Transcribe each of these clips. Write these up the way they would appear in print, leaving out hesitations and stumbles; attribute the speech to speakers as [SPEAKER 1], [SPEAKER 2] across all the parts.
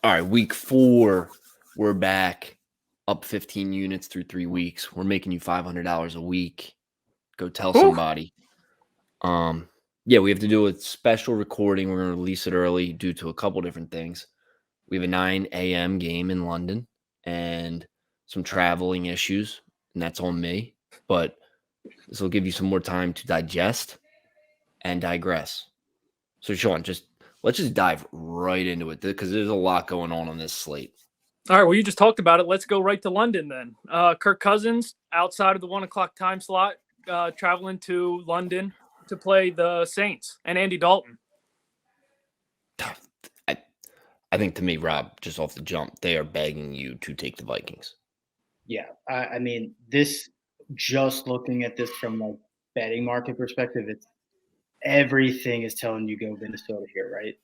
[SPEAKER 1] All right, week 4, we're back up 15 units through 3 weeks. We're making you $500 a week. Go tell somebody. Yeah, we have to do a special recording. We're going to release it early due to a couple different things. We have a 9 a.m. game in London and some traveling issues, and that's on me. But this will give you some more time to digest and digress. So, Sean, let's just dive right into it because there's a lot going on this slate.
[SPEAKER 2] All right, well, you just talked about it. Let's go right to London then. Kirk Cousins, outside of the 1 o'clock time slot, traveling to London to play the Saints and Andy Dalton.
[SPEAKER 1] I think to me, Rob, just off the jump, they are begging you to take the Vikings.
[SPEAKER 3] Yeah, I mean, this, just looking at this from a betting market perspective, it's everything is telling you go Minnesota here, right?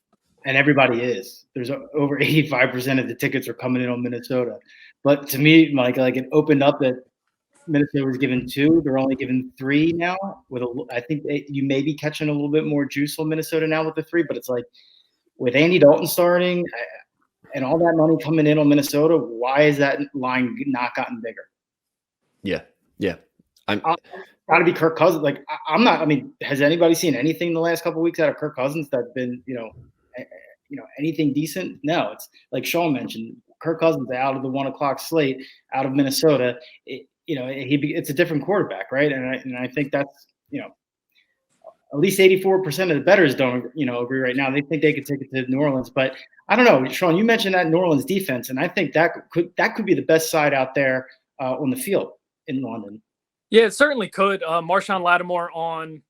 [SPEAKER 3] And everybody is. There's over 85% of the tickets are coming in on Minnesota. But to me, Mike, like it opened up that Minnesota was given 2. They're only given 3 now. I think you may be catching a little bit more juice on Minnesota now with the 3. But it's like with Andy Dalton starting and all that money coming in on Minnesota, why is that line not gotten bigger?
[SPEAKER 1] Yeah.
[SPEAKER 3] Got to be Kirk Cousins. Like I'm not. I mean, has anybody seen anything in the last couple of weeks out of Kirk Cousins that's been, anything decent? No. It's like Sean mentioned, Kirk Cousins out of the 1 o'clock slate, out of Minnesota. It's a different quarterback, right? And I think that's at least 84% of the bettors don't agree right now. They think they could take it to New Orleans, but I don't know. Sean, you mentioned that New Orleans defense, and I think that could be the best side out there on the field in London.
[SPEAKER 2] Yeah, it certainly could. Marshawn Lattimore on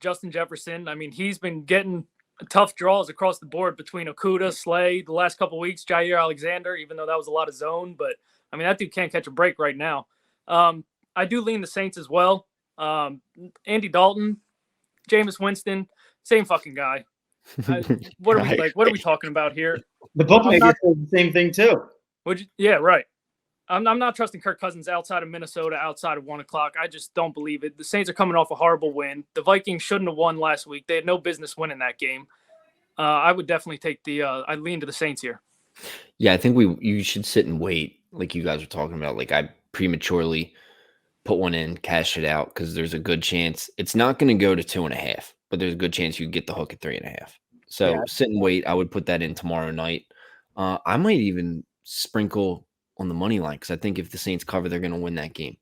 [SPEAKER 2] Justin Jefferson. I mean, he's been getting tough draws across the board between Okudah, Slay, the last couple of weeks, Jair Alexander, even though that was a lot of zone. But, I mean, that dude can't catch a break right now. I do lean the Saints as well. Andy Dalton, Jameis Winston, same fucking guy. What are we talking about here?
[SPEAKER 3] The bookmakers say the same thing too.
[SPEAKER 2] Yeah, right. I'm not trusting Kirk Cousins outside of Minnesota, outside of 1 o'clock. I just don't believe it. The Saints are coming off a horrible win. The Vikings shouldn't have won last week. They had no business winning that game. I would definitely take I lean to the Saints here.
[SPEAKER 1] Yeah, I think you should sit and wait, like you guys were talking about. Like I prematurely put one in, cash it out, because there's a good chance it's not going to go to 2.5, but there's a good chance you get the hook at 3.5. So sit and wait. I would put that in tomorrow night. I might even sprinkle on the money line because I think if the Saints cover, they're going to win that game.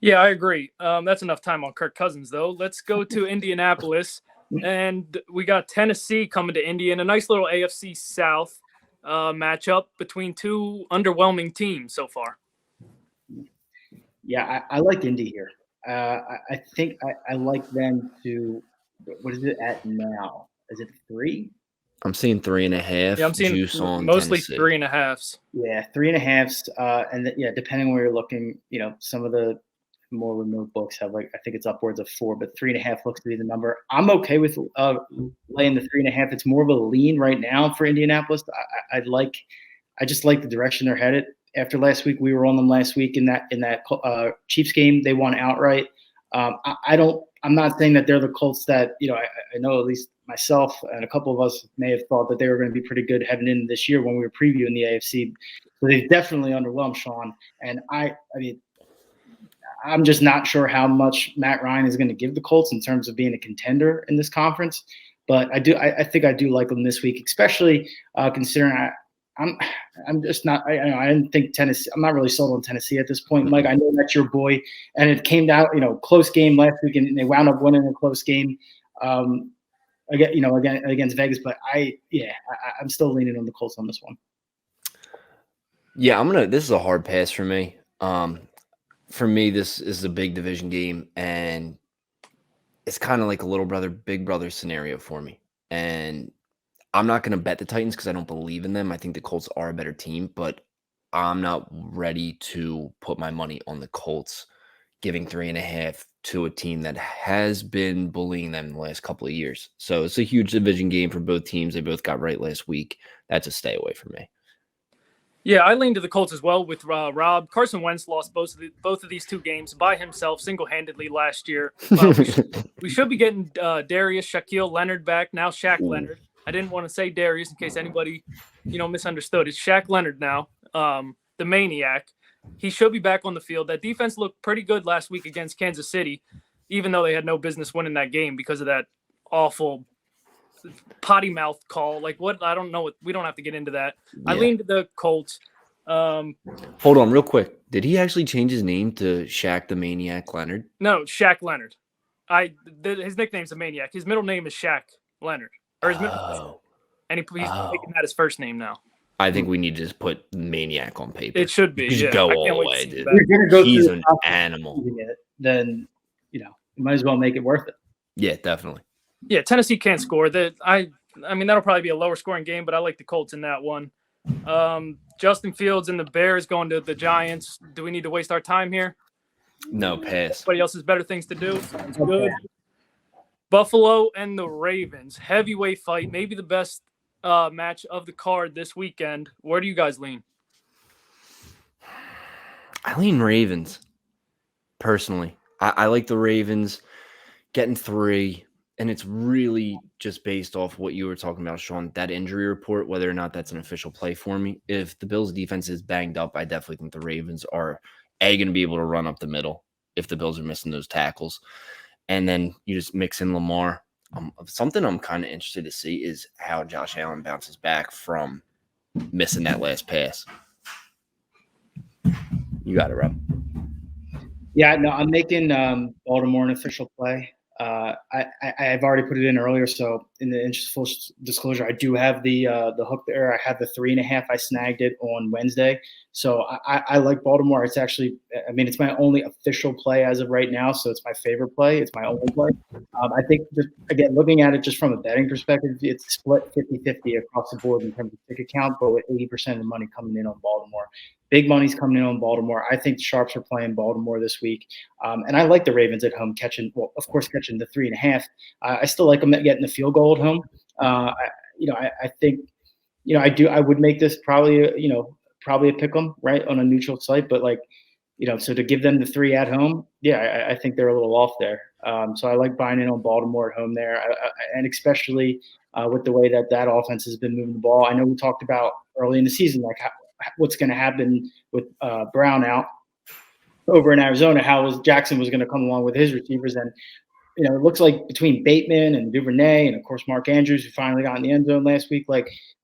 [SPEAKER 2] Yeah, I agree. That's enough time on Kirk Cousins, though. Let's go to Indianapolis, and we got Tennessee coming to Indy in a nice little AFC South matchup between 2 underwhelming teams so far.
[SPEAKER 3] Yeah, I like Indy here. I think I like them to – what is it at now? Is it 3?
[SPEAKER 1] I'm seeing 3.5.
[SPEAKER 2] Yeah, I'm seeing
[SPEAKER 1] juice on
[SPEAKER 2] mostly
[SPEAKER 1] Tennessee.
[SPEAKER 2] 3.5s.
[SPEAKER 3] Yeah, 3.5s. And depending where you're looking, some of the more remote books have I think it's upwards of 4, but 3.5 looks to be the number. I'm okay with laying the 3.5. It's more of a lean right now for Indianapolis. I just like the direction they're headed. After last week, we were on them last week in that Chiefs game. They won outright. I'm not saying that they're the Colts that I know at least myself and a couple of us may have thought that they were going to be pretty good heading into this year when we were previewing the AFC. So they've definitely underwhelmed, Sean. And I mean, I'm just not sure how much Matt Ryan is going to give the Colts in terms of being a contender in this conference. But I think I do like them this week, especially considering I'm just not. I didn't think Tennessee. I'm not really sold on Tennessee at this point, Mike. I know that's your boy, and it came down, close game last week, and they wound up winning a close game, against Vegas. But I'm still leaning on the Colts on this one.
[SPEAKER 1] Yeah, this is a hard pass for me. For me, this is a big division game, and it's kind of like a little brother, big brother scenario for me. And I'm not going to bet the Titans because I don't believe in them. I think the Colts are a better team, but I'm not ready to put my money on the Colts giving 3.5 to a team that has been bullying them the last couple of years. So it's a huge division game for both teams. They both got right last week. That's a stay away from me.
[SPEAKER 2] Yeah, I lean to the Colts as well with Rob. Carson Wentz lost both of these 2 games by himself single-handedly last year. We should be getting Darius Shaquille Leonard back, now Shaq Leonard. I didn't want to say Darius in case anybody, misunderstood. It's Shaq Leonard now, the maniac. He should be back on the field. That defense looked pretty good last week against Kansas City, even though they had no business winning that game because of that awful potty mouth call. Like what? I don't know. We don't have to get into that. Yeah. I leaned to the Colts.
[SPEAKER 1] Hold on real quick. Did he actually change his name to Shaq the Maniac Leonard?
[SPEAKER 2] No, Shaq Leonard. His nickname's the Maniac. His middle name is Shaq Leonard. Or his middle and he's making that his first name now.
[SPEAKER 1] I think we need to just put Maniac on paper.
[SPEAKER 2] It should be.
[SPEAKER 1] Just go all the way, dude. He's an animal.
[SPEAKER 3] Then, you might as well make it worth it.
[SPEAKER 1] Yeah, definitely.
[SPEAKER 2] Yeah, Tennessee can't score. I mean, that'll probably be a lower scoring game, but I like the Colts in that one. Justin Fields and the Bears going to the Giants. Do we need to waste our time here?
[SPEAKER 1] No, pass.
[SPEAKER 2] Everybody else has better things to do. Sounds good. Buffalo and the Ravens. Heavyweight fight. Maybe the best match of the card this weekend. Where do you guys lean?
[SPEAKER 1] I lean Ravens, personally. I like the Ravens getting 3, and it's really just based off what you were talking about, Sean, that injury report, whether or not that's an official play for me. If the Bills' defense is banged up, I definitely think the Ravens are, going to be able to run up the middle if the Bills are missing those tackles. And then you just mix in Lamar. Something I'm kind of interested to see is how Josh Allen bounces back from missing that last pass. You got it, Rob.
[SPEAKER 3] Yeah, no, I'm making Baltimore an official play. I've already put it in earlier, so in the interest of full disclosure, I do have the hook there. I have the 3.5. I snagged it on Wednesday, so I like Baltimore. It's actually, it's my only official play as of right now, so it's my favorite play. It's my only play. I think, just again, looking at it just from a betting perspective, it's split 50-50 across the board in terms of ticket count, but with 80% of the money coming in on Baltimore. Big money's coming in on Baltimore. I think the Sharps are playing Baltimore this week. And I like the Ravens at home catching the 3.5. I still like them getting the field goal at home. I think, I would make this probably a pick 'em, right, on a neutral site. But so to give them the 3 at home, yeah, I think they're a little off there. So I like buying in on Baltimore at home there. And especially with the way that offense has been moving the ball. I know we talked about early in the season, what's going to happen with Brown out over in Arizona, how Jackson was going to come along with his receivers. And, it looks like between Bateman and Duvernay and, of course, Mark Andrews, who finally got in the end zone last week,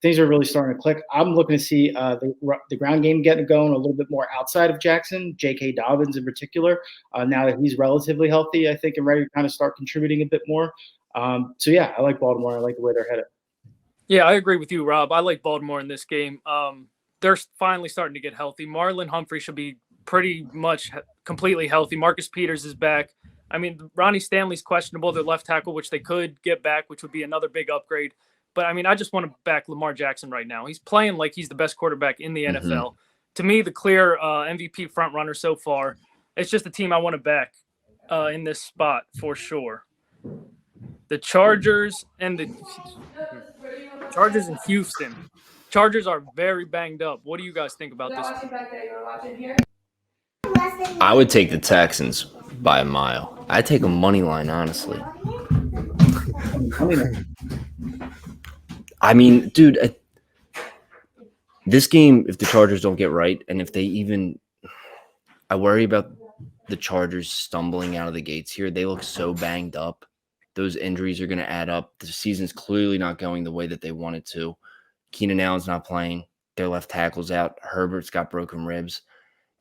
[SPEAKER 3] things are really starting to click. I'm looking to see the ground game getting going a little bit more outside of Jackson, J.K. Dobbins in particular, now that he's relatively healthy, I think, and ready to kind of start contributing a bit more. So, yeah, I like Baltimore. I like the way they're headed.
[SPEAKER 2] Yeah, I agree with you, Rob. I like Baltimore in this game. They're finally starting to get healthy. Marlon Humphrey should be pretty much completely healthy. Marcus Peters is back. Ronnie Stanley's questionable, their left tackle, which they could get back, which would be another big upgrade. But, I just want to back Lamar Jackson right now. He's playing like he's the best quarterback in the NFL. To me, the clear MVP front runner so far. It's just a team I want to back in this spot for sure. The Chargers and Houston. Chargers are very banged up. What do you guys think about this?
[SPEAKER 1] I would take the Texans by a mile. I'd take a money line, honestly. Dude, this game, if the Chargers don't get right, and if they even – I worry about the Chargers stumbling out of the gates here. They look so banged up. Those injuries are going to add up. The season's clearly not going the way that they want it to. Keenan Allen's not playing. Their left tackle's out. Herbert's got broken ribs.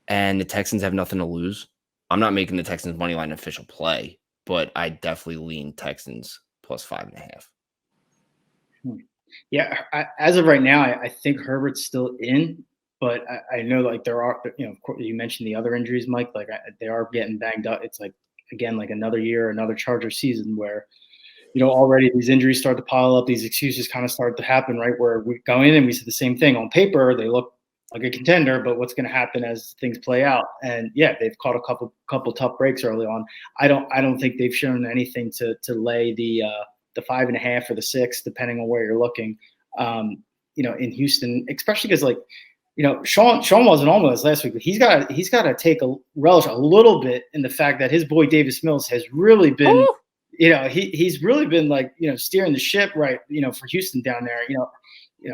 [SPEAKER 1] And the Texans have nothing to lose. I'm not making the Texans money line official play, but I definitely lean Texans plus 5.5.
[SPEAKER 3] Yeah, as of right now, I think Herbert's still in, but I know there are, you mentioned the other injuries, Mike, they are getting banged up. It's again, another year, another Charger season where, already these injuries start to pile up. These excuses kind of start to happen, right? Where we go in and we see the same thing on paper. They look like a contender, but what's going to happen as things play out? And yeah, they've caught a couple tough breaks early on. I don't think they've shown anything to lay the 5.5 or the 6, depending on where you're looking. In Houston, especially because Sean wasn't on with us last week, but he's got to take a relish a little bit in the fact that his boy Davis Mills has really been he's really been like, steering the ship right, for Houston down there.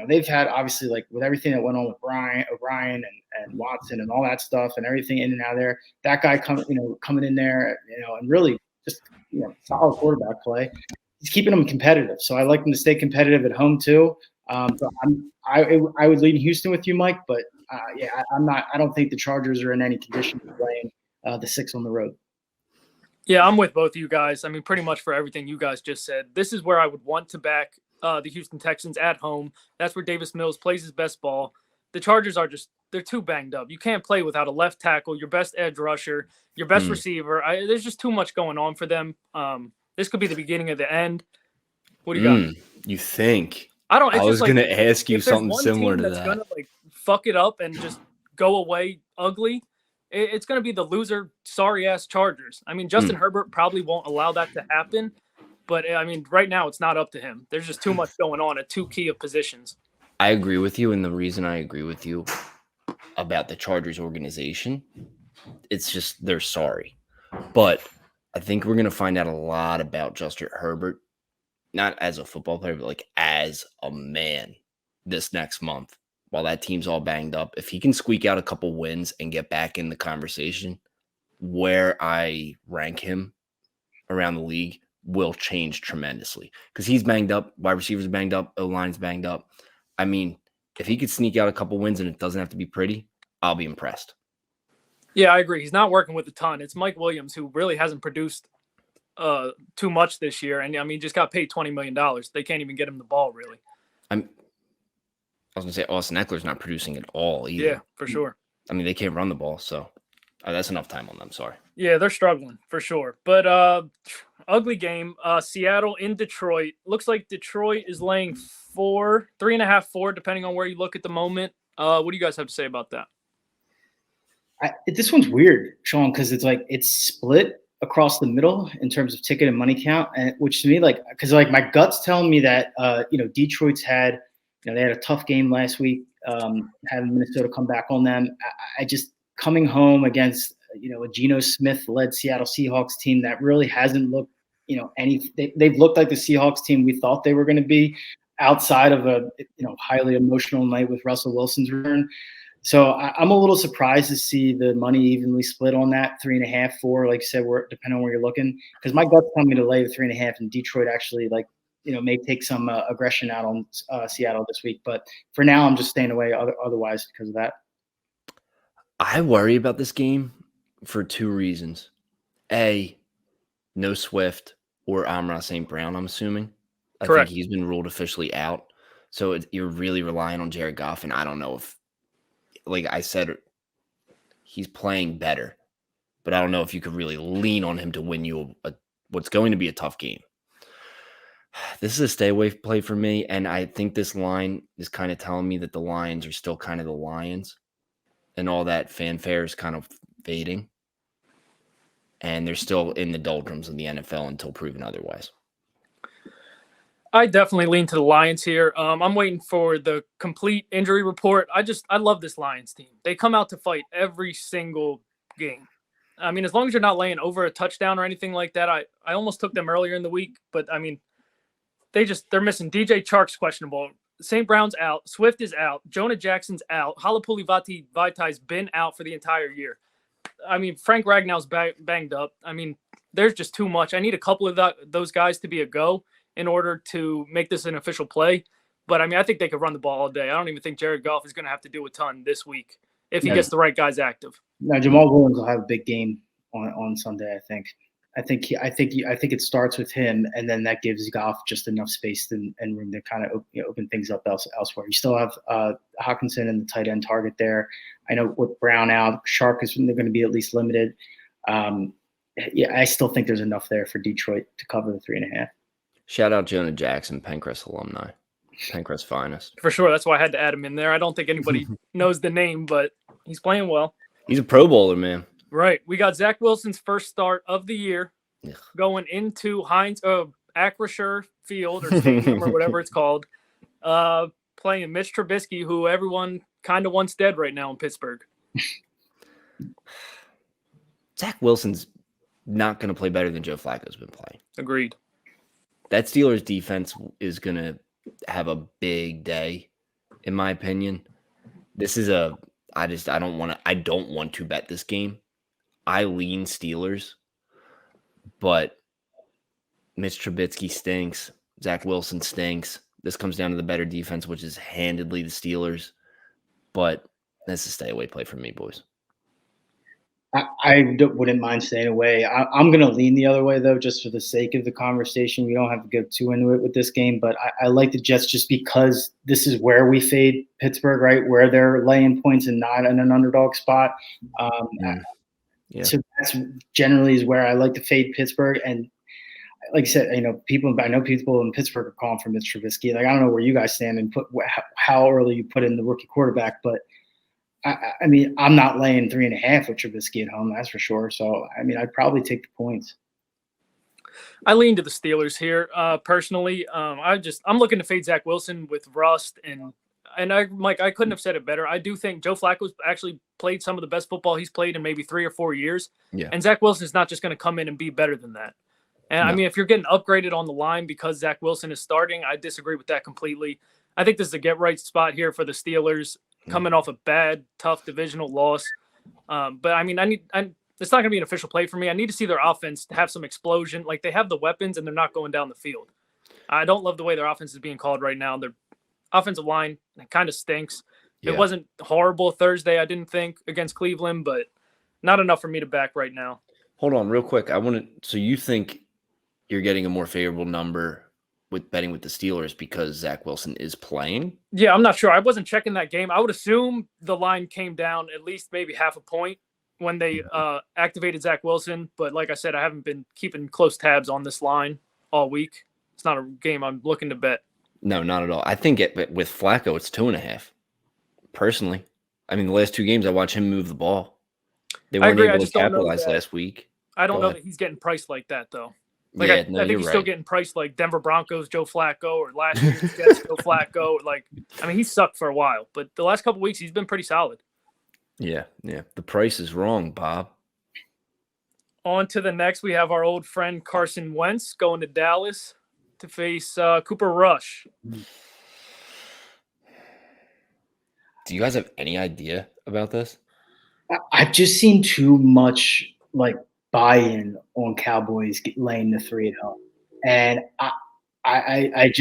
[SPEAKER 3] They've had obviously like with everything that went on with O'Brien and Watson and all that stuff and everything in and out of there. That guy coming in there, and really just solid quarterback play. He's keeping them competitive. So I like them to stay competitive at home too. So I would lead Houston with you, Mike, but I don't think the Chargers are in any condition of playing the 6 on the road.
[SPEAKER 2] Yeah, I'm with both of you guys. I mean, pretty much for everything you guys just said. This is where I would want to back the Houston Texans at home. That's where Davis Mills plays his best ball. The Chargers they're too banged up. You can't play without a left tackle, your best edge rusher, your best receiver. There's just too much going on for them. This could be the beginning of the end. What do you got?
[SPEAKER 1] You think?
[SPEAKER 2] I was
[SPEAKER 1] going to ask you something similar to that.
[SPEAKER 2] That's going to like fuck it up and just go away ugly. It's going to be the loser, sorry-ass Chargers. I mean, Justin Herbert probably won't allow that to happen. But, I mean, right now it's not up to him. There's just too much going on at two key of positions.
[SPEAKER 1] I agree with you. And the reason I agree with you about the Chargers organization, it's just they're sorry. But I think we're going to find out a lot about Justin Herbert, not as a football player, but like as a man this next month. While that team's all banged up, if he can squeak out a couple wins and get back in the conversation, where I rank him around the league will change tremendously. Because he's banged up, wide receivers banged up, O-line's banged up. I mean, if he could sneak out a couple wins and it doesn't have to be pretty, I'll be impressed.
[SPEAKER 2] Yeah, I agree. He's not working with a ton. It's Mike Williams, who really hasn't produced too much this year. And, I mean, just got paid $20 million. They can't even get him the ball, really.
[SPEAKER 1] I was going to say Austin Eckler's not producing at all either.
[SPEAKER 2] Yeah, for sure.
[SPEAKER 1] I mean, they can't run the ball, so that's enough time on them. Sorry.
[SPEAKER 2] Yeah, they're struggling for sure. But ugly game. Seattle in Detroit. Looks like Detroit is laying 3.5, 4, depending on where you look at the moment. What do you guys have to say about that?
[SPEAKER 3] This one's weird, Sean, because it's split across the middle in terms of ticket and money count, and which to me, because my gut's telling me that Detroit's had. They had a tough game last week, having Minnesota come back on them. I just coming home against, a Geno Smith-led Seattle Seahawks team that really hasn't looked, they've looked like the Seahawks team we thought they were going to be outside of a, highly emotional night with Russell Wilson's return. So I'm a little surprised to see the money evenly split on that 3.5, 4, like you said, depending on where you're looking, because my gut's telling me to lay the 3.5, and Detroit actually may take some aggression out on Seattle this week. But for now, I'm just staying away otherwise because of that.
[SPEAKER 1] I worry about this game for 2 reasons. A, no Swift or Amon-Ra St. Brown, I'm assuming.
[SPEAKER 2] Correct.
[SPEAKER 1] I think he's been ruled officially out. So you're really relying on Jared Goff, and I don't know if, like I said, he's playing better. But I don't know if you could really lean on him to win you what's going to be a tough game. This is a stay away play for me, and I think this line is kind of telling me that the Lions are still kind of the Lions, and all that fanfare is kind of fading, and they're still in the doldrums of the NFL until proven otherwise.
[SPEAKER 2] I definitely lean to the Lions here. I'm waiting for the complete injury report. I love this Lions team. They come out to fight every single game. I mean, as long as you're not laying over a touchdown or anything like that, I almost took them earlier in the week, but I mean, they're missing. DJ Chark's questionable. St. Brown's out. Swift is out. Jonah Jackson's out. Halapuli Vitai's been out for the entire year. I mean, Frank Ragnow's banged up. I mean, there's just too much. I need a couple of those guys to be a go in order to make this an official play. But, I mean, I think they could run the ball all day. I don't even think Jared Goff is going to have to do a ton this week if he gets the right guys active.
[SPEAKER 3] Now, Jamal Williams will have a big game on Sunday, I think. I think it starts with him, and then that gives Goff just enough space and room to kind of open things up elsewhere. You still have Hawkinson and the tight end target there. I know with Brown out, Shark is going to be at least limited. I still think there's enough there for Detroit to cover the 3.5.
[SPEAKER 1] Shout out Jonah Jackson, Pencrest alumni, Pencrest finest.
[SPEAKER 2] For sure, that's why I had to add him in there. I don't think anybody knows the name, but he's playing well.
[SPEAKER 1] He's a Pro Bowler, man.
[SPEAKER 2] Right. We got Zach Wilson's first start of the year going into Acrisure Field or Stadium or whatever it's called, playing Mitch Trubisky, who everyone kind of wants dead right now in Pittsburgh.
[SPEAKER 1] Zach Wilson's not going to play better than Joe Flacco's been playing.
[SPEAKER 2] Agreed.
[SPEAKER 1] That Steelers defense is going to have a big day, in my opinion. This is I don't want to bet this game. I lean Steelers, but Mitch Trubisky stinks. Zach Wilson stinks. This comes down to the better defense, which is handedly the Steelers. But that's a stay away play for me, boys.
[SPEAKER 3] I wouldn't mind staying away. I'm going to lean the other way, though, just for the sake of the conversation. We don't have to go too into it with this game, but I like the Jets just because this is where we fade Pittsburgh, right, where they're laying points and not in an underdog spot.
[SPEAKER 1] Yeah.
[SPEAKER 3] So that's generally is where I like to fade Pittsburgh. And like I said, I know people in Pittsburgh are calling for Mitch Trubisky. Like, I don't know where you guys stand and how early you put in the rookie quarterback, but I mean, I'm not laying 3.5 with Trubisky at home, that's for sure. So, I mean, I'd probably take the points.
[SPEAKER 2] I lean to the Steelers here, personally. I'm looking to fade Zach Wilson with rust, and I couldn't have said it better. I do think Joe Flacco's actually played some of the best football he's played in maybe 3 or 4 years.
[SPEAKER 1] Yeah.
[SPEAKER 2] And Zach Wilson is not just going to come in and be better than that. And
[SPEAKER 1] No.
[SPEAKER 2] I mean, if you're getting upgraded on the line because Zach Wilson is starting, I disagree with that completely. I think this is a get right spot here for the Steelers, coming off a bad, tough divisional loss. But I mean, it's not going to be an official play for me. I need to see their offense have some explosion. Like, they have the weapons and they're not going down the field. I don't love the way their offense is being called right now. Their offensive line kind of stinks.
[SPEAKER 1] Yeah.
[SPEAKER 2] It wasn't horrible Thursday, I didn't think, against Cleveland, but not enough for me to back right now.
[SPEAKER 1] Hold on real quick. So you think you're getting a more favorable number with betting with the Steelers because Zach Wilson is playing?
[SPEAKER 2] Yeah, I'm not sure. I wasn't checking that game. I would assume the line came down at least maybe half a point when they activated Zach Wilson. But like I said, I haven't been keeping close tabs on this line all week. It's not a game I'm looking to bet.
[SPEAKER 1] No, not at all. I think with Flacco, it's 2.5. Personally, I mean, the last 2 games I watched him move the ball. They weren't able to capitalize last week.
[SPEAKER 2] I don't know that he's getting priced like that, though. Like,
[SPEAKER 1] yeah,
[SPEAKER 2] I think he's still getting priced like Denver Broncos Joe Flacco or last year's Jets Joe Flacco. Like, I mean, he sucked for a while, but the last couple of weeks he's been pretty solid.
[SPEAKER 1] Yeah. The price is wrong, Bob.
[SPEAKER 2] On to the next, we have our old friend Carson Wentz going to Dallas to face Cooper Rush.
[SPEAKER 1] Do you guys have any idea about this?
[SPEAKER 3] I've just seen too much buy-in on Cowboys laying the 3 at home, and I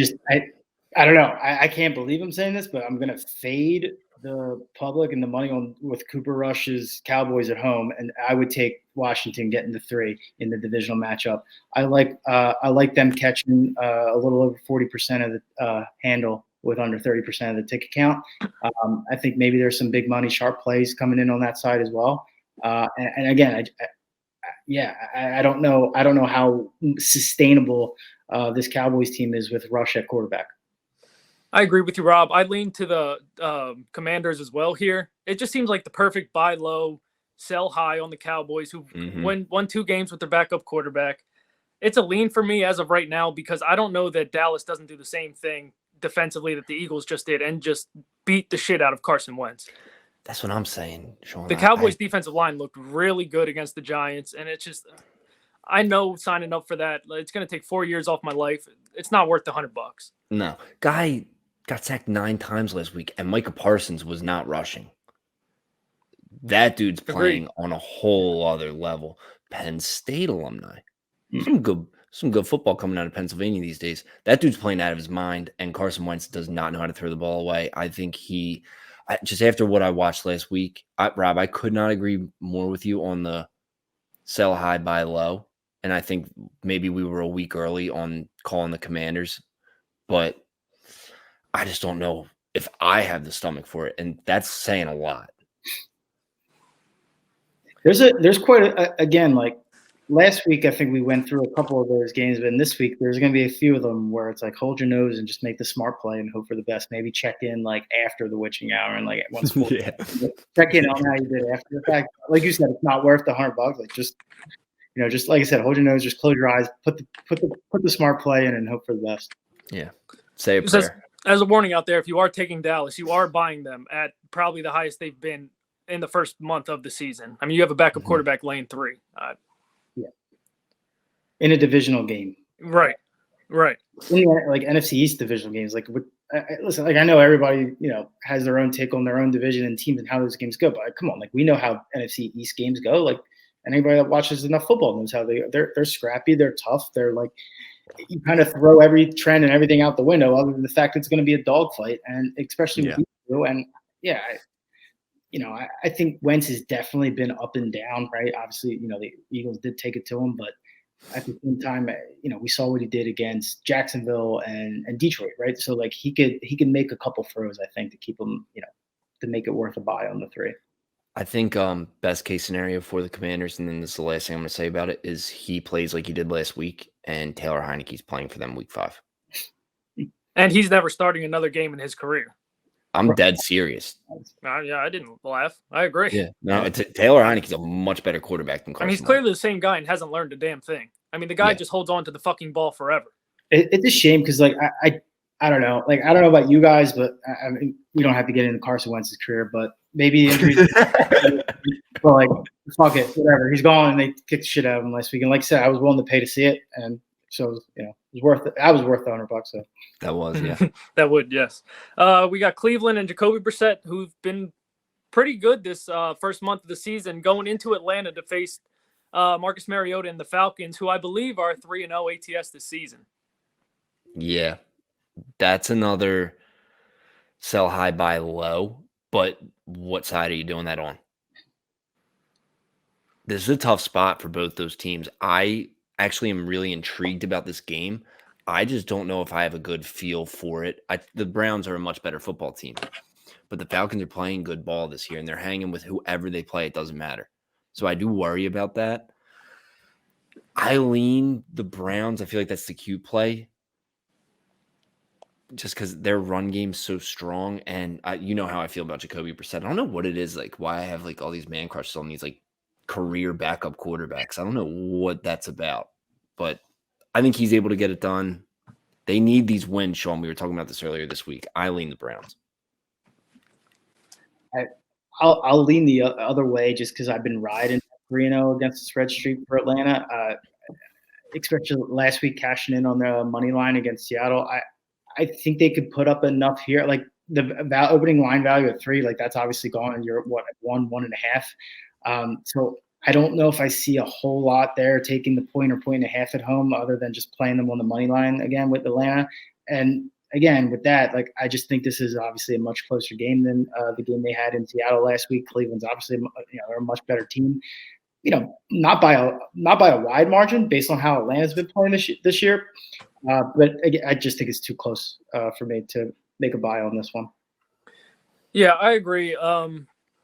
[SPEAKER 3] don't know. I can't believe I'm saying this, but I'm gonna fade the public and the money with Cooper Rush's Cowboys at home, and I would take Washington getting the 3 in the divisional matchup. I like them catching a little over 40% of the handle with under 30% of the ticket count. I think maybe there's some big money sharp plays coming in on that side as well. And again, I don't know how sustainable this Cowboys team is with Rush at quarterback.
[SPEAKER 2] I agree with you, Rob. I lean to the Commanders as well here. It just seems like the perfect buy low, sell high on the Cowboys, who won 2 games with their backup quarterback. It's a lean for me as of right now because I don't know that Dallas doesn't do the same thing defensively that the Eagles just did and just beat the shit out of Carson Wentz.
[SPEAKER 1] That's what I'm saying, Sean.
[SPEAKER 2] The Cowboys' defensive line looked really good against the Giants, and it's just – I know signing up for that, it's going to take 4 years off my life. It's not worth the $100.
[SPEAKER 1] No. Guy got sacked 9 times last week, and Micah Parsons was not rushing. That dude's playing on a whole other level. Penn State alumni. Some good football coming out of Pennsylvania these days. That dude's playing out of his mind, and Carson Wentz does not know how to throw the ball away. I think just after what I watched last week, Rob, I could not agree more with you on the sell high, buy low. And I think maybe we were a week early on calling the Commanders, but I just don't know if I have the stomach for it. And that's saying a lot.
[SPEAKER 3] There's quite again, last week, I think we went through a couple of those games, but in this week, there's going to be a few of them where it's hold your nose and just make the smart play and hope for the best. Maybe check in after the witching hour and at once.
[SPEAKER 1] Yeah.
[SPEAKER 3] Check in on how you did after the fact. Like you said, it's not worth the $100. Just like I said, hold your nose, just close your eyes, put the smart play in and hope for the best.
[SPEAKER 1] Yeah. Say a prayer.
[SPEAKER 2] As a warning out there, if you are taking Dallas, you are buying them at probably the highest they've been in the first month of the season. I mean, you have a backup quarterback laying 3.
[SPEAKER 3] in a divisional game.
[SPEAKER 2] Right.
[SPEAKER 3] In like NFC East divisional games, like listen, like I know everybody, has their own take on their own division and teams and how those games go, but come on, like we know how NFC East games go. Like anybody that watches enough football knows how they're scrappy, they're tough, they're like you kind of throw every trend and everything out the window, other than the fact it's going to be a dogfight, and especially with you. And I think Wentz has definitely been up and down, right? Obviously, the Eagles did take it to him, but at the same time, we saw what he did against Jacksonville and Detroit, right? So like he could make a couple throws, I think, to keep him, to make it worth a buy on the 3.
[SPEAKER 1] I think best case scenario for the Commanders, and then this is the last thing I'm going to say about it, is he plays like he did last week, and Taylor Heineke's playing for them week 5.
[SPEAKER 2] And he's never starting another game in his career.
[SPEAKER 1] I'm dead serious.
[SPEAKER 2] Yeah, I didn't laugh. I agree.
[SPEAKER 1] Yeah, no, Taylor Heineke's a much better quarterback than Carson.
[SPEAKER 2] He's clearly the same guy and hasn't learned a damn thing. The guy just holds on to the fucking ball forever.
[SPEAKER 3] It's a shame because, like, I don't know. Like, I don't know about you guys, but I mean, we don't have to get into Carson Wentz's career, but maybe injuries. But, like, fuck it, whatever. He's gone, and they kicked the shit out of him last week. And like I said, I was willing to pay to see it, and so it was worth it. I was worth the $100. So
[SPEAKER 1] that was, yeah.
[SPEAKER 2] That would, yes. We got Cleveland and Jacoby Brissett, who've been pretty good this first month of the season, going into Atlanta to face Marcus Mariota and the Falcons, who I believe are 3-0 ATS this season.
[SPEAKER 1] Yeah, that's another sell high, buy low. But what side are you doing that on? This is a tough spot for both those teams. I actually am really intrigued about this game. I just don't know if I have a good feel for it. The Browns are a much better football team, but the Falcons are playing good ball this year, and they're hanging with whoever they play. It doesn't matter. So I do worry about that. I lean the Browns. I feel like that's the cute play, just because their run game's so strong. And you know how I feel about Jacoby Brissett. I don't know what it is, like why I have like all these man crushes on these like career backup quarterbacks. I don't know what that's about, but I think he's able to get it done. They need these wins, Sean. We were talking about this earlier this week. I lean the Browns.
[SPEAKER 3] I'll lean the other way just because I've been riding 3-0 against the spread streak for Atlanta, especially last week cashing in on the money line against Seattle. I think they could put up enough here. Like the opening line value at 3, like that's obviously gone, and you're at 1.5. So I don't know if I see a whole lot there taking the point or 1.5 at home, other than just playing them on the money line again with Atlanta. And again, with that, like I just think this is obviously a much closer game than the game they had in Seattle last week. Cleveland's obviously they're a much better team. Not by a wide margin based on how Atlanta's been playing this year. But again, I just think it's too close for me to make a buy on this one.
[SPEAKER 2] Yeah, I agree.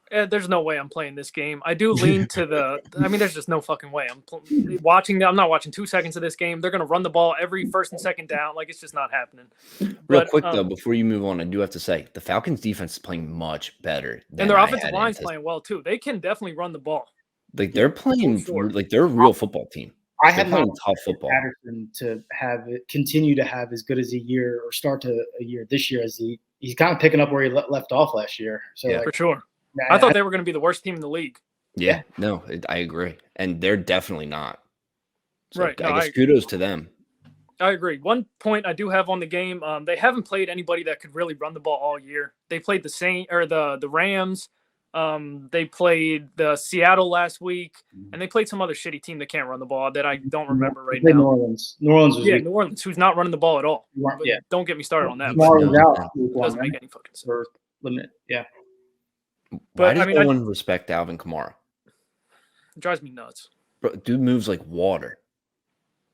[SPEAKER 2] There's no way I'm playing this game. I do lean to there's just no fucking way. I'm not watching 2 seconds of this game. They're going to run the ball every first and second down. Like, it's just not happening.
[SPEAKER 1] Real quick, though, before you move on, I do have to say the Falcons defense is playing much better.
[SPEAKER 2] And their offensive line's playing well, too. They can definitely run the ball.
[SPEAKER 1] Like, they're playing like they're a real football team.
[SPEAKER 3] I have not
[SPEAKER 1] tough football.
[SPEAKER 3] Patterson to have it continue to have as good as a year or start to a year this year as he's kind of picking up where he left off last year. So
[SPEAKER 2] yeah, for sure. I thought they were going to be the worst team in the league.
[SPEAKER 1] Yeah, no, I agree. And they're definitely not. So
[SPEAKER 2] right.
[SPEAKER 1] I guess kudos to them.
[SPEAKER 2] I agree. One point I do have on the game, they haven't played anybody that could really run the ball all year. They played the Rams. They played the Seattle last week, and they played some other shitty team that can't run the ball that I don't remember right now.
[SPEAKER 3] New Orleans. New
[SPEAKER 2] Orleans, who's not running the ball at all.
[SPEAKER 3] Yeah.
[SPEAKER 2] Don't get me started on that.
[SPEAKER 3] It
[SPEAKER 2] doesn't make any fucking sense.
[SPEAKER 3] Limit. Yeah.
[SPEAKER 1] Why does no one respect Alvin Kamara?
[SPEAKER 2] It drives me nuts.
[SPEAKER 1] Bro, dude moves like water.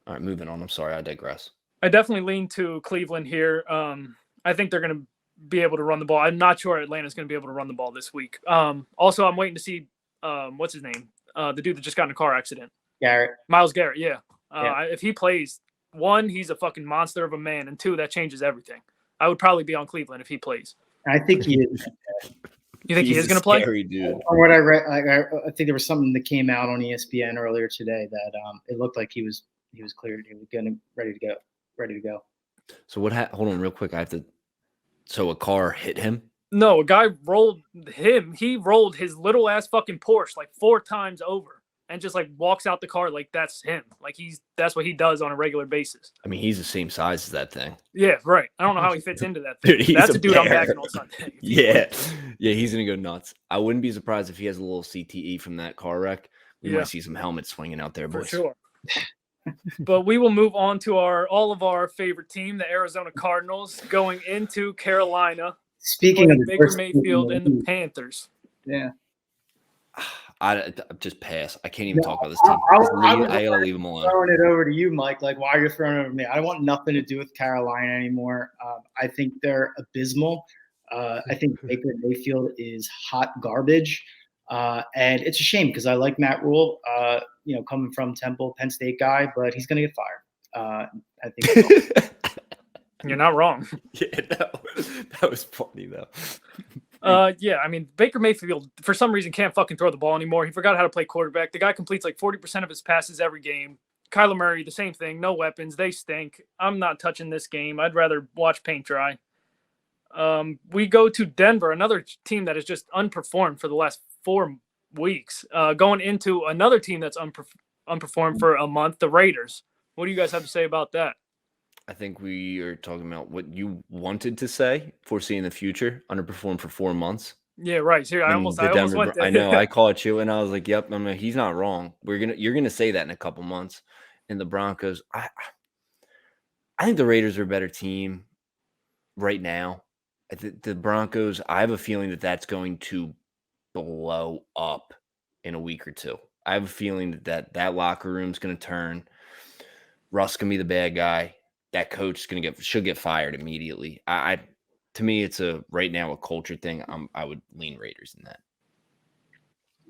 [SPEAKER 1] All right, moving on. I'm sorry, I digress.
[SPEAKER 2] I definitely lean to Cleveland here. I think they're going to be able to run the ball. I'm not sure Atlanta's going to be able to run the ball this week. Also, I'm waiting to see what's his name? The dude that just got in a car accident. Myles Garrett, yeah. If he plays, 1, he's a fucking monster of a man, and 2, that changes everything. I would probably be on Cleveland if he plays.
[SPEAKER 3] I think he is.
[SPEAKER 2] You think he is going to play?
[SPEAKER 1] Scary dude.
[SPEAKER 3] From what I read, I think there was something that came out on ESPN earlier today that it looked like he was cleared. He was getting ready to go.
[SPEAKER 1] So what? Hold on, real quick. So a car hit him?
[SPEAKER 2] No, a guy rolled him. He rolled his little ass fucking Porsche like 4 times over and just like walks out the car like that's him. Like that's what he does on a regular basis.
[SPEAKER 1] I mean, he's the same size as that thing.
[SPEAKER 2] Yeah, right. I don't know how he fits into that thing.
[SPEAKER 1] Dude,
[SPEAKER 2] That's
[SPEAKER 1] a
[SPEAKER 2] a dude I'm
[SPEAKER 1] bear.
[SPEAKER 2] backing on Sunday.
[SPEAKER 1] Yeah. Yeah, he's going to go nuts. I wouldn't be surprised if he has a little CTE from that car wreck. We might see some helmets swinging out there, boys.
[SPEAKER 2] For sure. But we will move on to all of our favorite team, the Arizona Cardinals, going into Carolina.
[SPEAKER 3] Speaking of
[SPEAKER 2] Baker Mayfield and the Panthers.
[SPEAKER 3] Yeah.
[SPEAKER 1] I just pass. I can't even talk about this team. I gotta leave them alone.
[SPEAKER 3] Throwing it over to you, Mike. Like, why are you throwing it over to me? I don't want nothing to do with Carolina anymore. I think they're abysmal. I think Baker Mayfield is hot garbage, and it's a shame because I like Matt Rule. Coming from Temple, Penn State guy, but he's going to get fired. I think
[SPEAKER 2] you're not wrong.
[SPEAKER 1] Yeah, that was funny though.
[SPEAKER 2] Yeah, I mean, Baker Mayfield, for some reason, can't fucking throw the ball anymore. He forgot how to play quarterback. The guy completes like 40% of his passes every game. Kyler Murray, the same thing. No weapons. They stink. I'm not touching this game. I'd rather watch paint dry. We go to Denver, another team that has just unperformed for the last 4 weeks. Going into another team that's unperformed for a month, the Raiders. What do you guys have to say about that?
[SPEAKER 1] I think we are talking about what you wanted to say, foreseeing the future, underperformed for 4 months.
[SPEAKER 2] Yeah, right. Here, I almost went there.
[SPEAKER 1] I know. I caught you, and I was like, "Yep." He's not wrong. You're gonna say that in a couple months. And the Broncos, I think the Raiders are a better team right now. The Broncos, I have a feeling that that's going to blow up in a week or two. I have a feeling that locker room's going to turn. Russ can be the bad guy. That coach is should get fired immediately. To me, it's right now a culture thing. I would lean Raiders in that.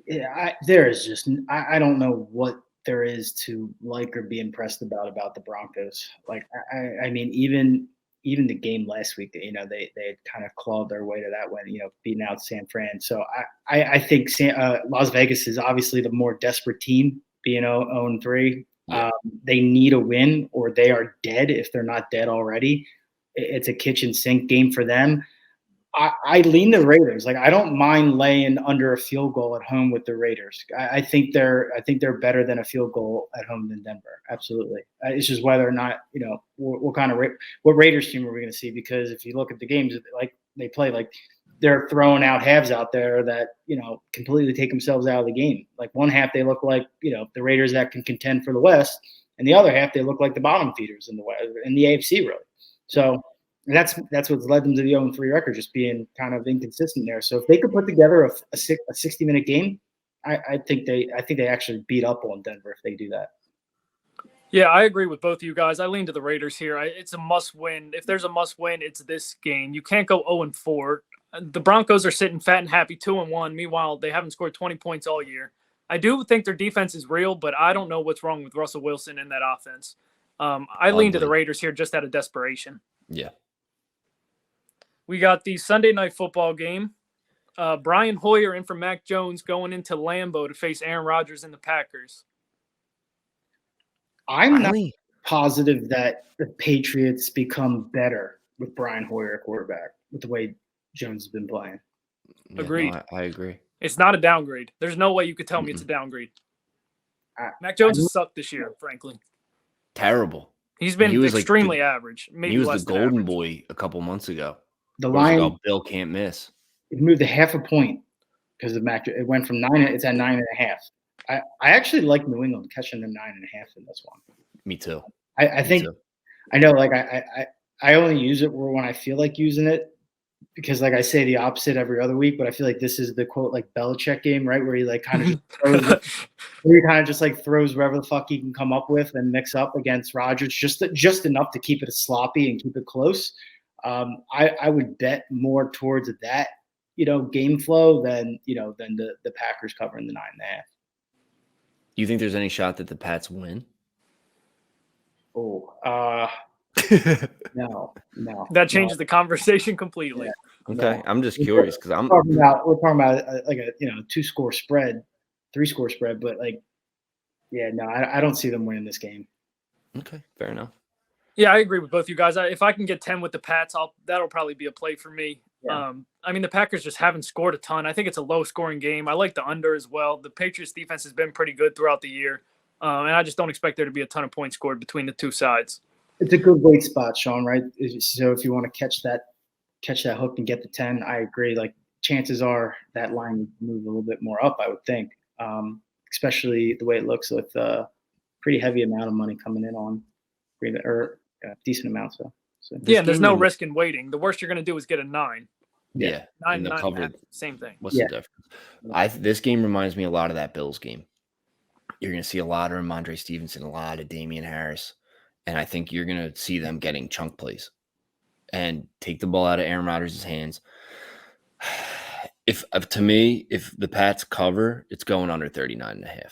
[SPEAKER 3] Yeah, there is just I don't know what there is to like or be impressed about the Broncos. Like I mean, even the game last week, they had kind of clawed their way to that win, beating out San Fran. So I think Las Vegas is obviously the more desperate team, being 0-3. Yeah. They need a win or they are dead if they're not dead already. It's a kitchen sink game for them. I lean the Raiders. Like, I don't mind laying under a field goal at home with the Raiders. I think they're better than a field goal at home than Denver. Absolutely. It's just whether or not, what Raiders team are we going to see? Because if you look at the games, like they play, like they're throwing out halves out there that, completely take themselves out of the game. Like one half, they look like, the Raiders that can contend for the West, and the other half, they look like the bottom feeders in the West, in the AFC, really. So that's what's led them to the 0-3 record, just being kind of inconsistent there. So if they could put together a 60-minute game, I think they actually beat up on Denver if they do that.
[SPEAKER 2] Yeah, I agree with both of you guys. I lean to the Raiders here. It's a must-win. If there's a must-win, it's this game. You can't go 0-4. The Broncos are sitting fat and happy 2-1. Meanwhile, they haven't scored 20 points all year. I do think their defense is real, but I don't know what's wrong with Russell Wilson in that offense. I lean to the Raiders here just out of desperation.
[SPEAKER 1] Yeah.
[SPEAKER 2] We got the Sunday night football game. Brian Hoyer in for Mac Jones going into Lambeau to face Aaron Rodgers and the Packers.
[SPEAKER 3] I'm not positive that the Patriots become better with Brian Hoyer at quarterback with the way Jones has been playing.
[SPEAKER 1] Yeah,
[SPEAKER 2] Agreed.
[SPEAKER 1] No, I agree.
[SPEAKER 2] It's not a downgrade. There's no way you could tell me it's a downgrade. Mac Jones has sucked this year, frankly.
[SPEAKER 1] Terrible.
[SPEAKER 2] He's been extremely average. Maybe
[SPEAKER 1] he was
[SPEAKER 2] less
[SPEAKER 1] the golden
[SPEAKER 2] average.
[SPEAKER 1] boy a couple months ago.
[SPEAKER 3] The line,
[SPEAKER 1] Bill can't miss.
[SPEAKER 3] It moved a half a point because of Mac. It went from 9. It's at 9.5. I actually like New England catching the 9.5 in this one.
[SPEAKER 1] Me too.
[SPEAKER 3] I think too. I know. Like I only use it when I feel like using it because like I say the opposite every other week. But I feel like this is the quote like Belichick game, right? Where he like kind of just throws wherever the fuck he can come up with and mix up against Rodgers just enough to keep it sloppy and keep it close. I would bet more towards that, game flow than the Packers covering the 9.5.
[SPEAKER 1] Do you think there's any shot that the Pats win?
[SPEAKER 3] Oh, no.
[SPEAKER 2] That changes the conversation completely.
[SPEAKER 3] Yeah,
[SPEAKER 1] okay,
[SPEAKER 3] no.
[SPEAKER 1] I'm just curious because
[SPEAKER 3] we're talking about like a 2-score spread, 3-score spread, but like, yeah, no, I don't see them winning this game.
[SPEAKER 1] Okay, fair enough.
[SPEAKER 2] Yeah, I agree with both you guys. If I can get 10 with the Pats, that'll probably be a play for me.
[SPEAKER 3] Yeah.
[SPEAKER 2] I mean, the Packers just haven't scored a ton. I think it's a low-scoring game. I like the under as well. The Patriots defense has been pretty good throughout the year, and I just don't expect there to be a ton of points scored between the two sides.
[SPEAKER 3] It's a good weight spot, Sean, right? So if you want to catch that hook and get the 10, I agree. Like, chances are that line would move a little bit more up, I would think, especially the way it looks with a pretty heavy amount of money coming in on Green Bay, or a decent amount. So
[SPEAKER 2] there's no risk in waiting. The worst you're going to do is get a 9.
[SPEAKER 1] Yeah,
[SPEAKER 2] Nine,
[SPEAKER 1] the
[SPEAKER 2] nine,
[SPEAKER 1] covered.
[SPEAKER 2] same thing.
[SPEAKER 1] What's the difference? This game reminds me a lot of that Bills game. You're going to see a lot of Ramondre Stevenson, a lot of Damian Harris, and I think you're going to see them getting chunk plays and take the ball out of Aaron Rodgers' hands. If the Pats cover, it's going under 39.5.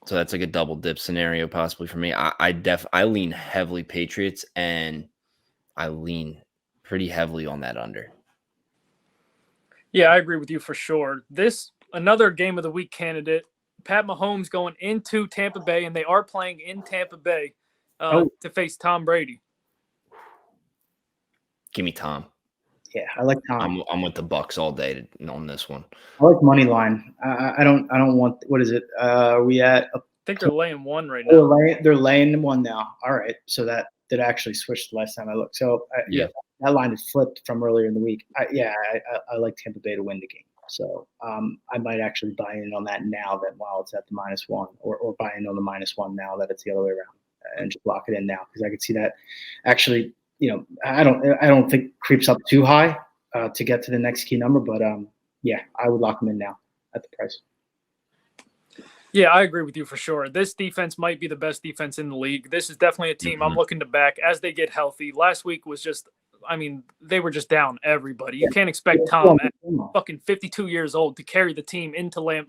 [SPEAKER 1] So that's like a double dip scenario possibly for me. I lean heavily Patriots, and I lean pretty heavily on that under.
[SPEAKER 2] Yeah, I agree with you for sure. Another game of the week candidate, Pat Mahomes going into Tampa Bay, and they are playing in Tampa Bay to face Tom Brady.
[SPEAKER 1] Give me Tom.
[SPEAKER 3] Yeah, I like Tom.
[SPEAKER 1] I'm with the Bucks all day on this one.
[SPEAKER 3] I like money line. I don't want. What is it? Are we at?
[SPEAKER 2] I think they're laying 1 right now.
[SPEAKER 3] They're laying 1 now. All right, so that did actually switch the last time I looked. So that line is flipped from earlier in the week. I like Tampa Bay to win the game. So I might actually buy in on that now that while it's at the -1, or buy in on the -1 now that it's the other way around, and just lock it in now, because I could see that actually. I don't think creeps up too high to get to the next key number, but I would lock them in now at the price.
[SPEAKER 2] Yeah, I agree with you for sure. This defense might be the best defense in the league. This is definitely a team I'm looking to back as they get healthy. Last week was just, they were just down everybody. You can't expect Tom at fucking 52 years old to carry the team into Lamb.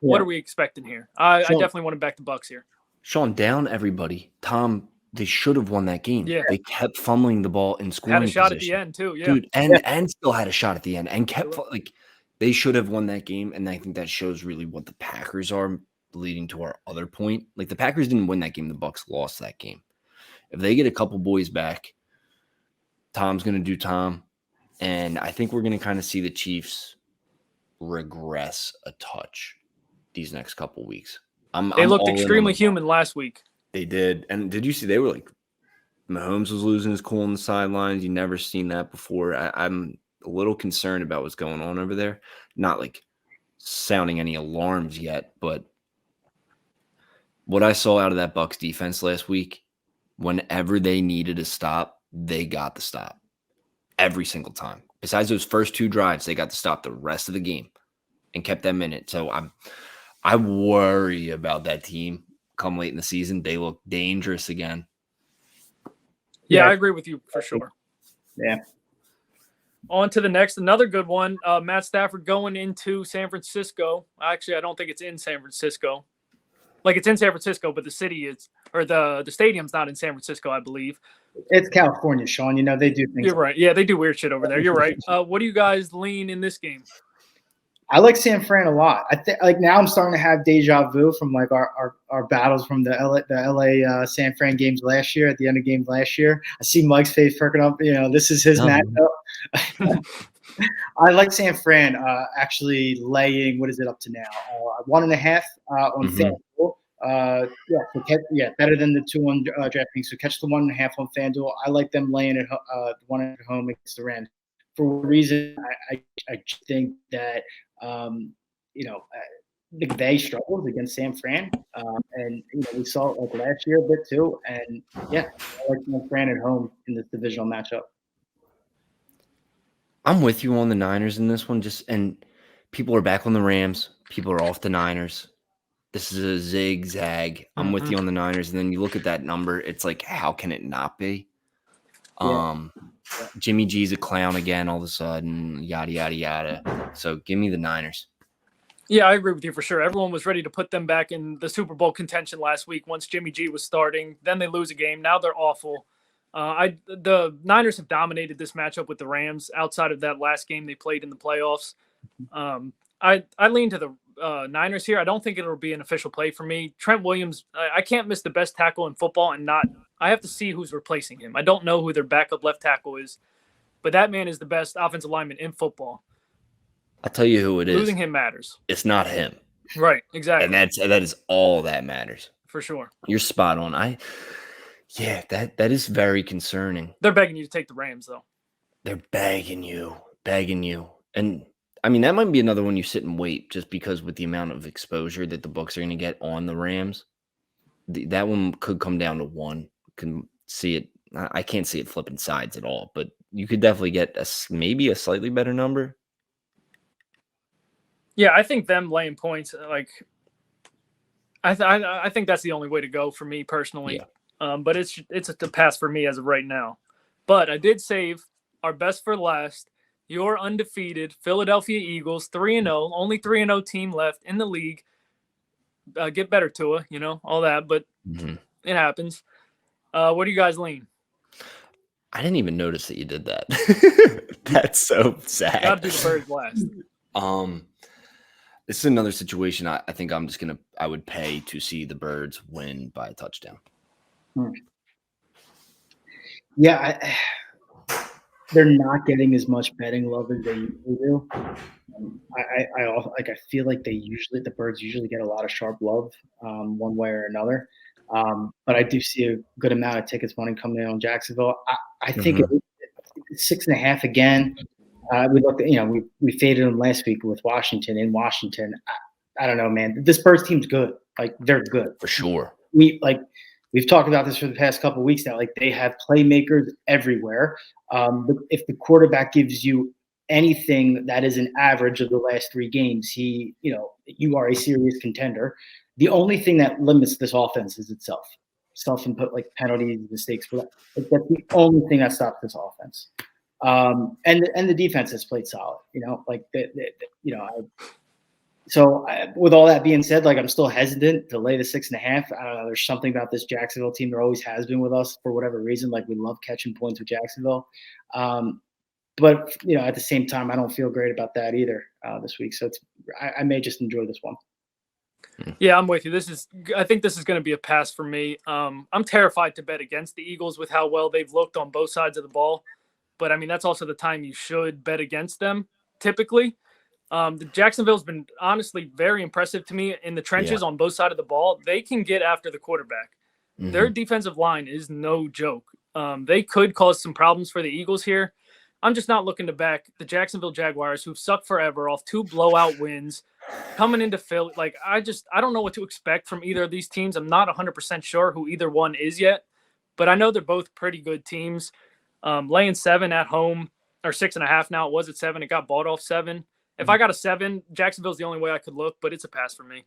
[SPEAKER 2] What are we expecting here? I definitely want to back the Bucks here.
[SPEAKER 1] Sean, down everybody. Tom, they should have won that game.
[SPEAKER 2] Yeah.
[SPEAKER 1] They kept fumbling the ball in scoring
[SPEAKER 2] Had a shot
[SPEAKER 1] position.
[SPEAKER 2] at the end too, yeah.
[SPEAKER 1] Dude, and still had a shot at the end, and kept they should have won that game, and I think that shows really what the Packers are, leading to our other point. Like, the Packers didn't win that game, the Bucks lost that game. If they get a couple boys back, Tom's going to do Tom, and I think we're going to kind of see the Chiefs regress a touch these next couple weeks.
[SPEAKER 2] They looked extremely human last week.
[SPEAKER 1] They did. And did you see they were Mahomes was losing his cool on the sidelines. You never seen that before. I'm a little concerned about what's going on over there. Not sounding any alarms yet, but what I saw out of that Bucs defense last week, whenever they needed a stop, they got the stop every single time. Besides those first 2 drives, they got to stop the rest of the game and kept them in it. So I worry about that team. Come late in the season, they look dangerous again.
[SPEAKER 2] Yeah, I agree with you for sure.
[SPEAKER 3] Yeah.
[SPEAKER 2] On to the next, another good one. Matt Stafford going into San Francisco. Actually, I don't think it's in San Francisco. It's in San Francisco, but the city is, or the stadium's not in San Francisco, I believe.
[SPEAKER 3] It's California, Sean. They do things.
[SPEAKER 2] You're right. Yeah, they do weird shit over there. You're right. What do you guys lean in this game?
[SPEAKER 3] I like San Fran a lot. I think now I'm starting to have deja vu from our battles from the LA San Fran games last year, at the end of games last year. I see Mike's face perking up. This is his matchup. I like San Fran actually laying. What is it up to now? 1.5 on FanDuel. Better than the 2 on DraftKings. So catch the 1.5 on FanDuel. I like them laying at 1 at home against the Rams. For a reason, I think that McVay struggles against San Fran, and we saw it last year a bit too. And I like San Fran at home in this divisional matchup.
[SPEAKER 1] I'm with you on the Niners in this one. And people are back on the Rams. People are off the Niners. This is a zigzag. I'm with you on the Niners, and then you look at that number. It's how can it not be? Jimmy G's a clown again all of a sudden, yada, yada, yada. So give me the Niners.
[SPEAKER 2] Yeah, I agree with you for sure. Everyone was ready to put them back in the Super Bowl contention last week once Jimmy G was starting. Then they lose a game. Now they're awful. The Niners have dominated this matchup with the Rams outside of that last game they played in the playoffs. I lean to the Niners here. I don't think it'll be an official play for me. Trent Williams, I can't miss the best tackle in football and not – I have to see who's replacing him. I don't know who their backup left tackle is. but that man is the best offensive lineman in football.
[SPEAKER 1] I'll tell you who it is.
[SPEAKER 2] Losing him matters.
[SPEAKER 1] It's not him.
[SPEAKER 2] Right, exactly.
[SPEAKER 1] And that is all that matters.
[SPEAKER 2] For sure.
[SPEAKER 1] You're spot on. That is very concerning.
[SPEAKER 2] They're begging you to take the Rams, though.
[SPEAKER 1] They're begging you. And I mean, that might be another one you sit and wait, just because with the amount of exposure that the books are going to get on the Rams, that one could come down to one. Can see it. I can't see it flipping sides at all, but you could definitely get maybe a slightly better number.
[SPEAKER 2] Yeah, I think them laying points, I think that's the only way to go for me personally. Yeah. But it's a pass for me as of right now. But I did save our best for last. Your undefeated Philadelphia Eagles, 3-0, only 3-0 team left in the league. Get better, Tua, all that, but it happens. What do you guys lean?
[SPEAKER 1] I didn't even notice that you did that. That's so sad.
[SPEAKER 2] Got to do the Birds last.
[SPEAKER 1] This is another situation I think I would pay to see the Birds win by a touchdown.
[SPEAKER 3] Yeah, they're not getting as much betting love as they usually do. I feel like the Birds usually get a lot of sharp love, one way or another. But I do see a good amount of tickets money coming in on Jacksonville. I think it's 6.5 again. We looked at, we faded them last week with Washington in Washington. I don't know, man. This Birds team's good. Like, they're good
[SPEAKER 1] for sure.
[SPEAKER 3] We've talked about this for the past couple of weeks now. Like, they have playmakers everywhere. If the quarterback gives you anything that is an average of the last 3 games, you are a serious contender. The only thing that limits this offense is itself. Self-input, like penalties, mistakes. That's the only thing that stops this offense. And the defense has played solid. So with all that being said, like, I'm still hesitant to lay the 6.5. I don't know. There's something about this Jacksonville team. There always has been with us for whatever reason. Like, we love catching points with Jacksonville. But at the same time, I don't feel great about that either this week. So I may just enjoy this one.
[SPEAKER 2] Yeah, I'm with you. I think this is going to be a pass for me. I'm terrified to bet against the Eagles with how well they've looked on both sides of the ball. But I mean, that's also the time you should bet against them. Typically, the Jacksonville's been honestly very impressive to me in the trenches on both sides of the ball. They can get after the quarterback. Their defensive line is no joke. They could cause some problems for the Eagles here. I'm just not looking to back the Jacksonville Jaguars, who've sucked forever off 2 blowout wins. Coming into Philly, like, I don't know what to expect from either of these teams. I'm not 100% sure who either one is yet, but I know they're both pretty good teams. Laying 7 at home, or 6.5 now. It was at 7. It got bought off 7. If I got a 7, Jacksonville's the only way I could look, but it's a pass for me.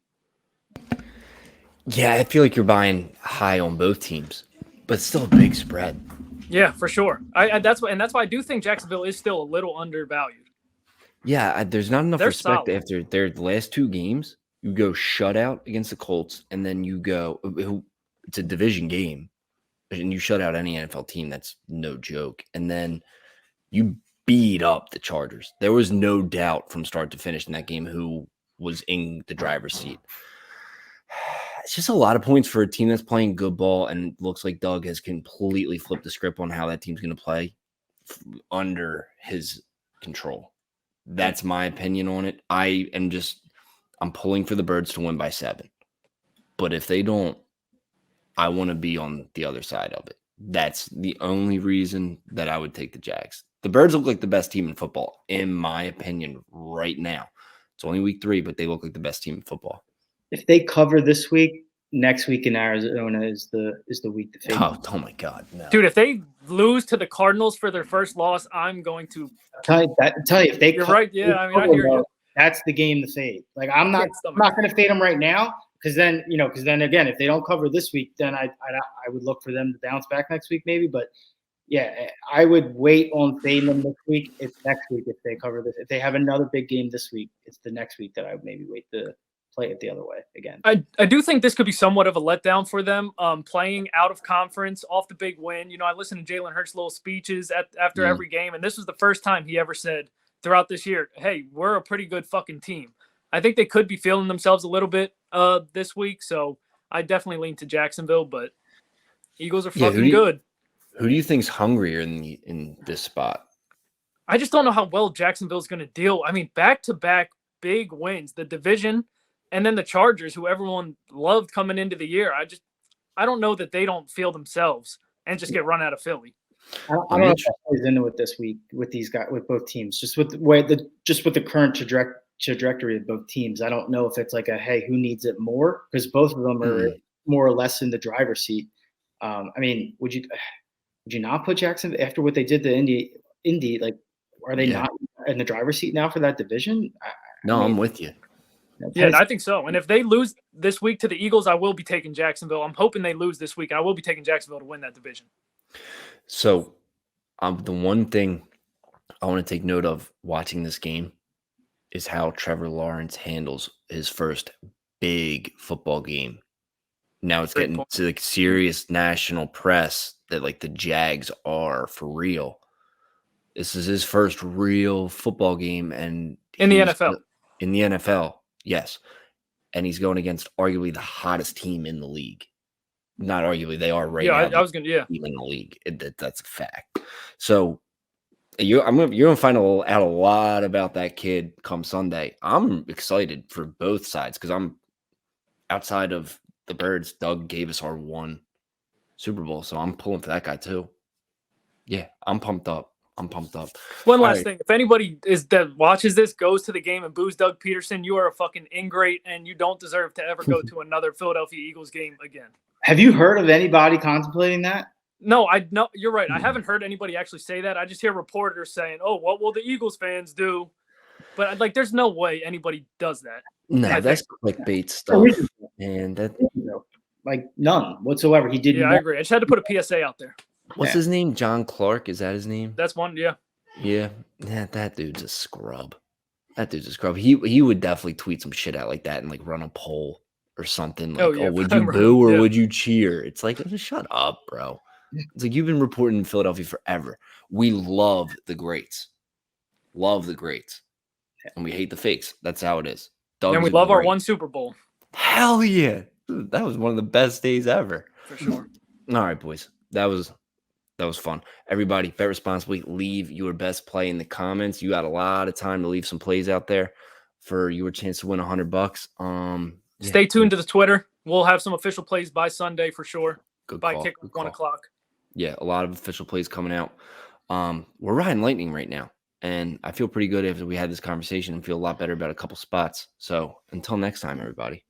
[SPEAKER 1] Yeah, I feel like you're buying high on both teams, but it's still a big spread.
[SPEAKER 2] Yeah, for sure. That's why I do think Jacksonville is still a little undervalued.
[SPEAKER 1] Yeah, there's not enough respect
[SPEAKER 2] solid.
[SPEAKER 1] after their last 2 games. You go shutout against the Colts, and then you go – it's a division game, and you shut out any NFL team. That's no joke. And then you beat up the Chargers. There was no doubt from start to finish in that game who was in the driver's seat. It's just a lot of points for a team that's playing good ball, and looks like Doug has completely flipped the script on how that team's going to play under his control. That's my opinion on it. I'm pulling for the Birds to win by 7. But if they don't, I want to be on the other side of it. That's the only reason that I would take the Jags. The Birds look like the best team in football, in my opinion, right now. It's only week 3, but they look like the best team in football.
[SPEAKER 3] If they cover this week, next week in Arizona is the week to figure.
[SPEAKER 1] Oh my God, no.
[SPEAKER 2] Dude, if they lose to the Cardinals for their first loss, I'm going to
[SPEAKER 3] tell you if they.
[SPEAKER 2] You're right. Yeah, I mean, I hear you.
[SPEAKER 3] That's the game to fade. Like, I'm not going to fade them right now, because then again, if they don't cover this week, then I would look for them to bounce back next week maybe. But yeah, I would wait on fading them this week. It's next week if they cover this. If they have another big game this week, it's the next week that I would maybe wait to play it the other way again.
[SPEAKER 2] I do think this could be somewhat of a letdown for them, playing out of conference off the big win. I listened to Jalen Hurts' little speeches after every game, and this was the first time he ever said throughout this year, hey, we're a pretty good fucking team. I think they could be feeling themselves a little bit this week, so I definitely lean to Jacksonville, but Eagles are fucking good.
[SPEAKER 1] Who do you think's hungrier in this spot?
[SPEAKER 2] I just don't know how well Jacksonville's going to deal. I mean, back-to-back big wins, the division, and then the Chargers, who everyone loved coming into the year. I don't know that they don't feel themselves and just get run out of Philly.
[SPEAKER 3] I don't know if that plays into it this week with these guys, with both teams, just with the current trajectory of both teams. I don't know if it's like hey, who needs it more? Because both of them are more or less in the driver's seat. I mean, would you not put Jackson after what they did to Indy? Like, are they not in the driver's seat now for that division?
[SPEAKER 1] I'm with you.
[SPEAKER 2] Yeah, I think so. And if they lose this week to the Eagles, I will be taking Jacksonville. I'm hoping they lose this week. I will be taking Jacksonville to win that division.
[SPEAKER 1] So, the one thing I want to take note of watching this game is how Trevor Lawrence handles his first big football game. Now it's getting to like serious national press that like the Jags are for real. This is his first real football game, and
[SPEAKER 2] in the NFL.
[SPEAKER 1] In the NFL, yes. And he's going against arguably the hottest team in the league. Not arguably, they are right now.
[SPEAKER 2] I was gonna,
[SPEAKER 1] team in the league. That's a fact. So you're gonna find out a lot about that kid come Sunday. I'm excited for both sides because I'm outside of the Birds. Doug gave us our one Super Bowl, so I'm pulling for that guy too. Yeah, I'm pumped up.
[SPEAKER 2] One last thing. If anybody that watches this goes to the game and boos Doug Peterson, you are a fucking ingrate and you don't deserve to ever go to another Philadelphia Eagles game again.
[SPEAKER 3] Have you heard of anybody contemplating that?
[SPEAKER 2] No, you're right. I haven't heard anybody actually say that. I just hear reporters saying, "Oh, what will the Eagles fans do?" But like, there's no way anybody does that.
[SPEAKER 1] No, that's clickbait stuff, and that
[SPEAKER 3] like none whatsoever. He didn't.
[SPEAKER 2] Yeah, I agree. I just had to put a PSA out there.
[SPEAKER 1] What's his name? John Clark? Is that his name?
[SPEAKER 2] That's one. Yeah.
[SPEAKER 1] Yeah. That dude's a scrub. He would definitely tweet some shit out like that and like run a poll or something. Like, would you boo or would you cheer? It's like, just shut up, bro. It's like you've been reporting in Philadelphia forever. We love the greats. And we hate the fakes. That's how it is.
[SPEAKER 2] And we love our one Super Bowl.
[SPEAKER 1] Hell yeah. That was one of the best days ever.
[SPEAKER 2] For sure.
[SPEAKER 1] All right, boys. That was fun. Everybody, bet responsibly. Leave your best play in the comments. You got a lot of time to leave some plays out there for your chance to win $100.
[SPEAKER 2] Stay tuned to the Twitter. We'll have some official plays by Sunday for sure. By kick 1 o'clock.
[SPEAKER 1] Yeah, a lot of official plays coming out. We're riding lightning right now, and I feel pretty good after we had this conversation and feel a lot better about a couple spots. So until next time, everybody.